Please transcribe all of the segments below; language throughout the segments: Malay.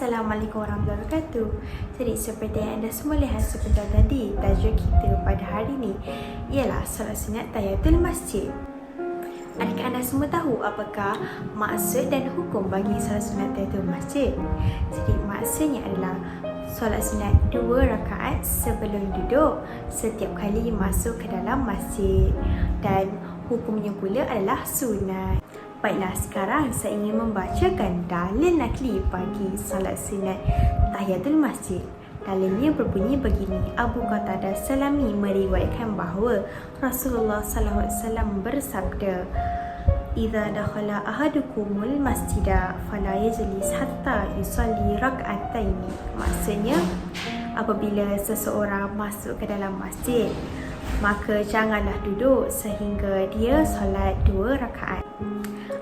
Assalamualaikum warahmatullahi wabarakatuh. Jadi seperti yang anda semua lihat sebentar tadi, tajuk kita pada hari ini ialah solat sunat tahiyatul masjid. Adakah anda semua tahu apakah maksud dan hukum bagi solat sunat tahiyatul masjid? Jadi maksudnya adalah solat sunat 2 rakaat sebelum duduk setiap kali masuk ke dalam masjid, dan hukumnya pula adalah sunat. Baiklah, sekarang saya ingin membacakan dalil nakli bagi salat sunat tahiyatul masjid. Dalilnya berbunyi begini: Abu Qatadah Salami meriwayatkan bahawa Rasulullah SAW bersabda, "Idza dakhala ahadukumul masjida fala yajlis hatta yusalli rak'ataini." Maksudnya, apabila seseorang masuk ke dalam masjid, maka janganlah duduk sehingga dia solat 2 rakaat.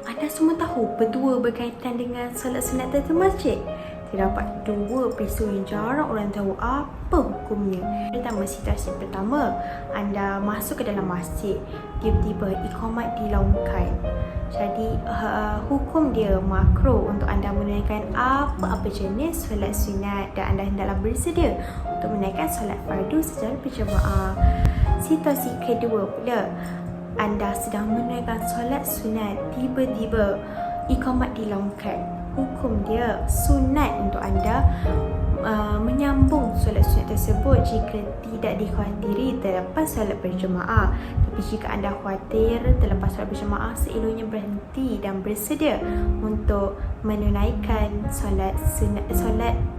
Anda semua tahu berdua berkaitan dengan solat sunat tahiyatul masjid. Terdapat 2 peristiwa yang jarang orang tahu apa hukumnya. Pertama, situasi pertama, anda masuk ke dalam masjid, tiba-tiba iqamat dilaungkan. Jadi hukum dia makruh untuk anda menunaikan apa-apa jenis solat sunat, dan anda hendaklah bersedia untuk menunaikan solat fardu secara berjemaah. Situasi kedua pula, anda sedang menunaikan solat sunat, tiba-tiba iqamat dilaungkan. Hukum dia sunat untuk anda menyambung solat sunat tersebut jika tidak dikhawatiri terlepas solat berjemaah. Tapi jika anda khawatir terlepas solat berjemaah, seeloknya berhenti dan bersedia untuk menunaikan solat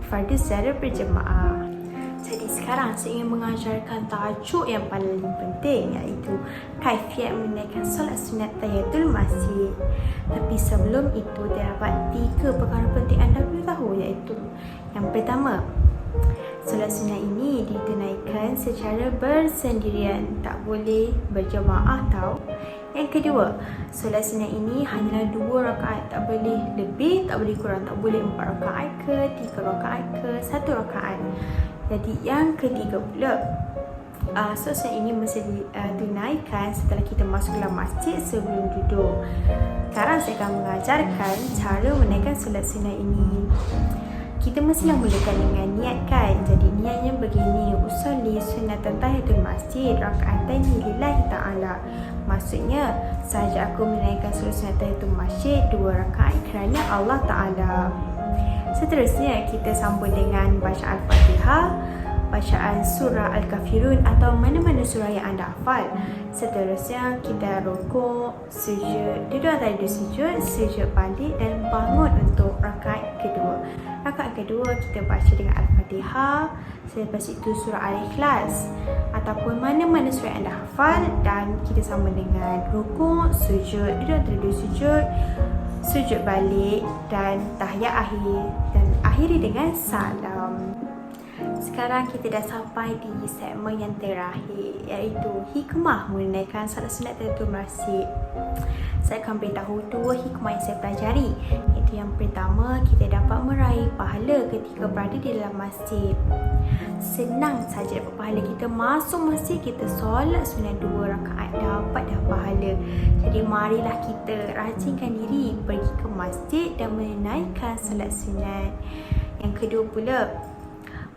fardu secara berjemaah. Jadi sekarang saya ingin mengajarkan tajuk yang paling penting, iaitu kaifiat menunaikan solat sunat tahiyatul masjid. Tapi sebelum itu, terdapat 3 perkara penting anda perlu tahu, iaitu yang pertama, solat sunat ini ditunaikan secara bersendirian, tak boleh berjemaah tau. Yang kedua, solat sunat ini hanyalah 2 rakaat, tak boleh lebih, tak boleh kurang, tak boleh 4 rakaat ke, 3 rakaat ke, 1 rakaat. Jadi yang ketiga pula, solat sunat ini mesti ditunaikan setelah kita masuk dalam masjid sebelum duduk. Sekarang saya akan mengajarkan cara menunaikan solat sunat ini. Kita mestilah mulakan dengan niat kan. Jadi niatnya begini: usolli sunatan tahiyatul masjid raka'ataini lillahi ta'ala. Maksudnya, sahaja aku menunaikan solat sunat tahiyatul masjid 2 rakaat kerana Allah Ta'ala. Seterusnya, kita sambung dengan bacaan Al-Fatihah, bacaan surah Al-Kafirun atau mana-mana surah yang anda hafal. Seterusnya, kita rukuk, sujud, duduk antara 2 sujud, sujud balik dan bangun untuk rakaat kedua. Rakaat kedua kita baca dengan Al-Fatihah, selepas itu surah Al-Ikhlas ataupun mana-mana surah yang anda hafal, dan kita sambung dengan rukuk, sujud, duduk antara 2 sujud, sujud balik dan tahiyat akhir, dan akhiri dengan salam. Sekarang kita dah sampai di segmen yang terakhir, iaitu hikmah menunaikan solat sunat tahiyatul masjid. Saya akan beritahu 2 hikmah yang saya pelajari. Iaitu yang pertama, kita dapat meraih pahala ketika berada di dalam masjid. Senang saja dapat pahala. Kita masuk masjid, kita solat sunat 2 rakaat, dapat dah pahala. Jadi marilah kita rajinkan diri pergi ke masjid dan menunaikan solat sunat. Yang kedua pula,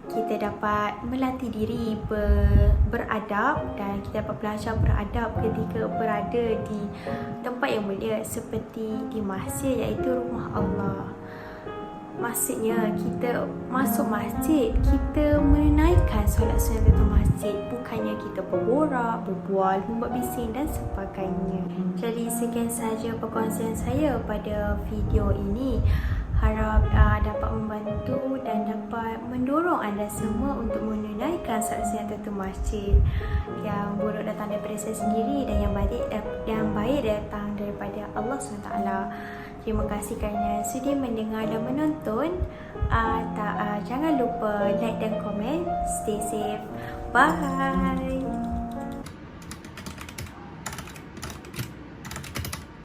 kita dapat melatih diri beradab, dan kita dapat belajar beradab ketika berada di tempat yang mulia seperti di masjid, iaitu rumah Allah. Maksudnya, kita masuk masjid, kita menunaikan solat sunat di masjid, bukannya kita berborak, berbual, membuat bising dan sebagainya. Jadi sekian sahaja perkongsian saya pada video ini. Harap dapat membantu dan dapat mendorong anda semua untuk menunaikan solat sunat tahiyatul masjid. Yang buruk datang daripada saya sendiri, dan yang baik datang daripada Allah SWT. Terima kasih kerana sudi mendengar dan menonton. Jangan lupa like dan komen. Stay safe. Bye.